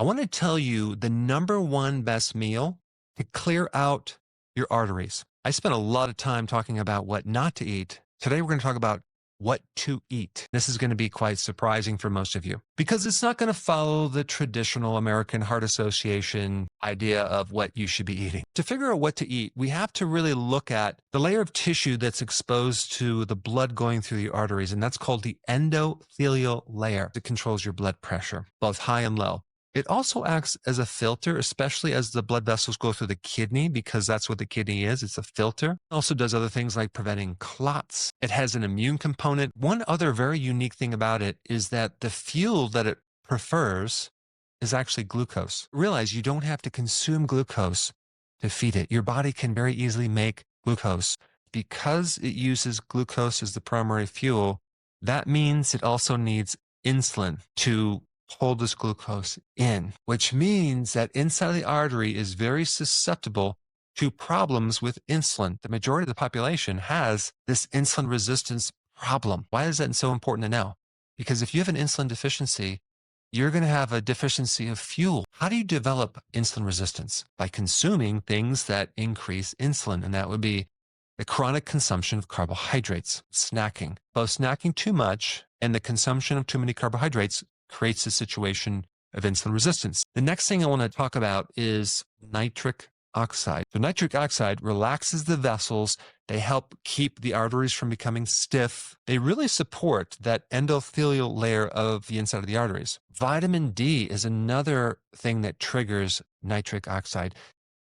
I want to tell you the #1 best meal to clear out your arteries. I spent a lot of time talking about what not to eat. Today, we're going to talk about what to eat. This is going to be quite surprising for most of you because it's not going to follow the traditional American Heart Association idea of what you should be eating. To figure out what to eat, we have to really look at the layer of tissue that's exposed to the blood going through the arteries, and that's called the endothelial layer. It controls your blood pressure, both high and low. It also acts as a filter, especially as the blood vessels go through the kidney, because that's what the kidney is. It's a filter. It also does other things like preventing clots. It has an immune component. One other very unique thing about it is that the fuel that it prefers is actually glucose. Realize you don't have to consume glucose to feed it. Your body can very easily make glucose. Because it uses glucose as the primary fuel, that means it also needs insulin to hold this glucose in, which means that inside of the artery is very susceptible to problems with insulin. The majority of the population has this insulin resistance problem. Why is that so important to know? Because if you have an insulin deficiency, you're going to have a deficiency of fuel. How do you develop insulin resistance? By consuming things that increase insulin, and that would be the chronic consumption of carbohydrates, snacking. Both snacking too much and the consumption of too many carbohydrates creates a situation of insulin resistance. The next thing I want to talk about is nitric oxide. So nitric oxide relaxes the vessels. They help keep the arteries from becoming stiff. They really support that endothelial layer of the inside of the arteries. Vitamin D is another thing that triggers nitric oxide.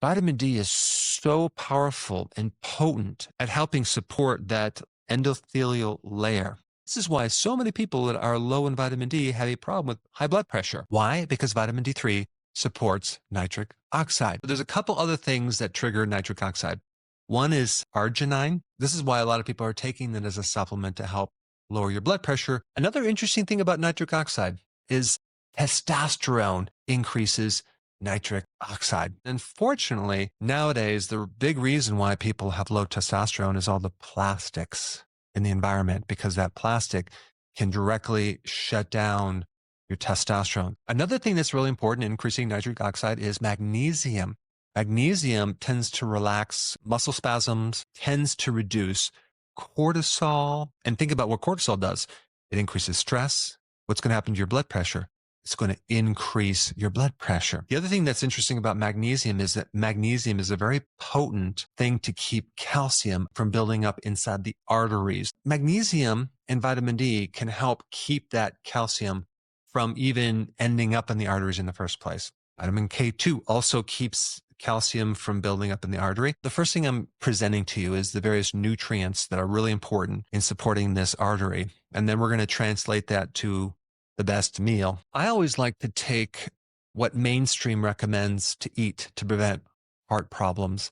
Vitamin D is so powerful and potent at helping support that endothelial layer. This is why so many people that are low in vitamin D have a problem with high blood pressure. Why? Because vitamin D3 supports nitric oxide. But there's a couple other things that trigger nitric oxide. One is arginine. This is why a lot of people are taking it as a supplement to help lower your blood pressure. Another interesting thing about nitric oxide is testosterone increases nitric oxide. Unfortunately, nowadays, the big reason why people have low testosterone is all the plastics in the environment, because that plastic can directly shut down your testosterone. Another thing that's really important in increasing nitric oxide is magnesium. Magnesium tends to relax muscle spasms, tends to reduce cortisol. And think about what cortisol does. It increases stress. What's going to happen to your blood pressure? It's going to increase your blood pressure. The other thing that's interesting about magnesium is that magnesium is a very potent thing to keep calcium from building up inside the arteries. Magnesium and vitamin D can help keep that calcium from even ending up in the arteries in the first place. Vitamin K2 also keeps calcium from building up in the artery. The first thing I'm presenting to you is the various nutrients that are really important in supporting this artery. And then we're going to translate that to the best meal. I always like to take what mainstream recommends to eat to prevent heart problems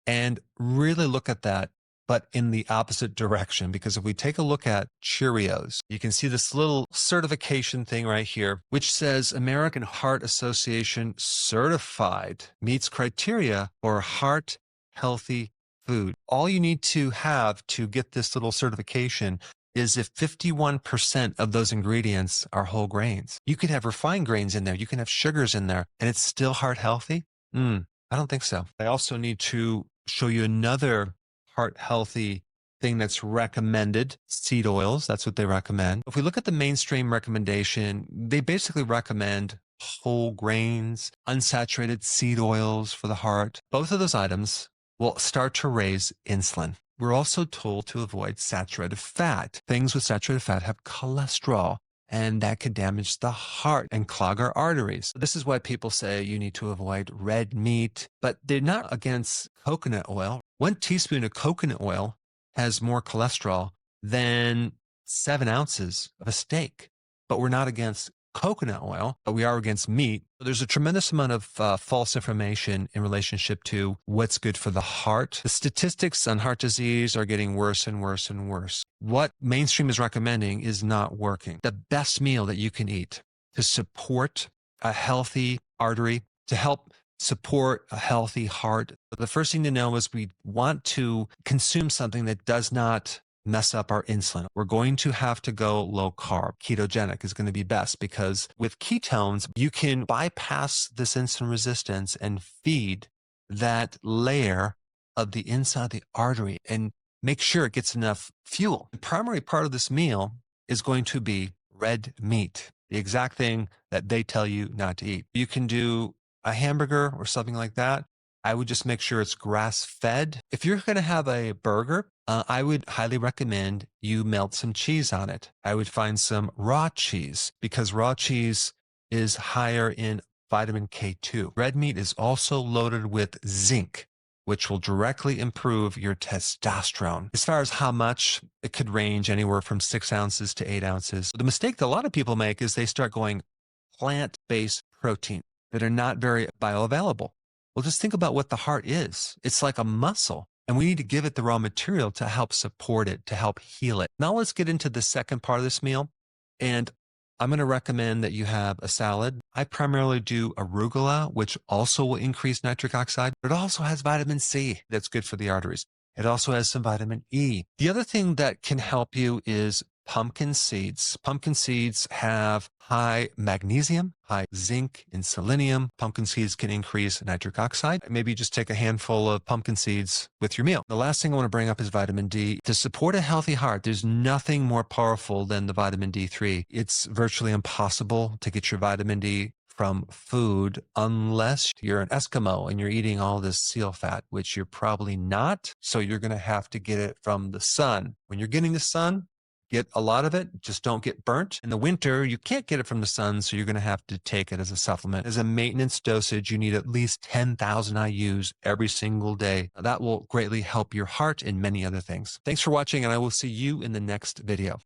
and really look at that, but in the opposite direction. Because if we take a look at Cheerios, you can see this little certification thing right here, which says American Heart Association certified, meets criteria for heart healthy food. All you need to have to get this little certification is if 51% of those ingredients are whole grains. You could have refined grains in there. You can have sugars in there, and it's still heart healthy? I don't think so. I also need to show you another heart healthy thing that's recommended, seed oils. That's what they recommend. If we look at the mainstream recommendation, they basically recommend whole grains, unsaturated seed oils for the heart. Both of those items will start to raise insulin. We're also told to avoid saturated fat. Things with saturated fat have cholesterol, and that could damage the heart and clog our arteries. This is why people say you need to avoid red meat, but they're not against coconut oil. 1 teaspoon of coconut oil has more cholesterol than 7 ounces of a steak. But we're not against coconut oil, but we are against meat. There's a tremendous amount of false information in relationship to what's good for the heart. The statistics on heart disease are getting worse and worse and worse. What mainstream is recommending is not working. The best meal that you can eat to support a healthy artery, to help support a healthy heart. The first thing to know is we want to consume something that does not mess up our insulin. We're going to have to go low carb. Ketogenic is going to be best because with ketones, you can bypass this insulin resistance and feed that layer of the inside of the artery and make sure it gets enough fuel. The primary part of this meal is going to be red meat, the exact thing that they tell you not to eat. You can do a hamburger or something like that. I would just make sure it's grass fed. If you're going to have a burger, I would highly recommend you melt some cheese on it. I would find some raw cheese because raw cheese is higher in vitamin K2. Red meat is also loaded with zinc, which will directly improve your testosterone. As far as how much, it could range anywhere from 6 ounces to 8 ounces. The mistake that a lot of people make is they start going plant-based protein that are not very bioavailable. Well, just think about what the heart is. It's like a muscle, and we need to give it the raw material to help support it, to help heal it. Now let's get into the second part of this meal, and I'm going to recommend that you have a salad. I primarily do arugula, which also will increase nitric oxide, but it also has vitamin C that's good for the arteries. It also has some vitamin E. The other thing that can help you is pumpkin seeds. Pumpkin seeds have high magnesium, high zinc, and selenium. Pumpkin seeds can increase nitric oxide. Maybe just take a handful of pumpkin seeds with your meal. The last thing I want to bring up is vitamin D. To support a healthy heart, there's nothing more powerful than the vitamin D3. It's virtually impossible to get your vitamin D from food unless you're an Eskimo and you're eating all this seal fat, which you're probably not. So you're going to have to get it from the sun. When you're getting the sun, get a lot of it, just don't get burnt. In the winter, you can't get it from the sun, so you're going to have to take it as a supplement. As a maintenance dosage, you need at least 10,000 IUs every single day. That will greatly help your heart and many other things. Thanks for watching, and I will see you in the next video.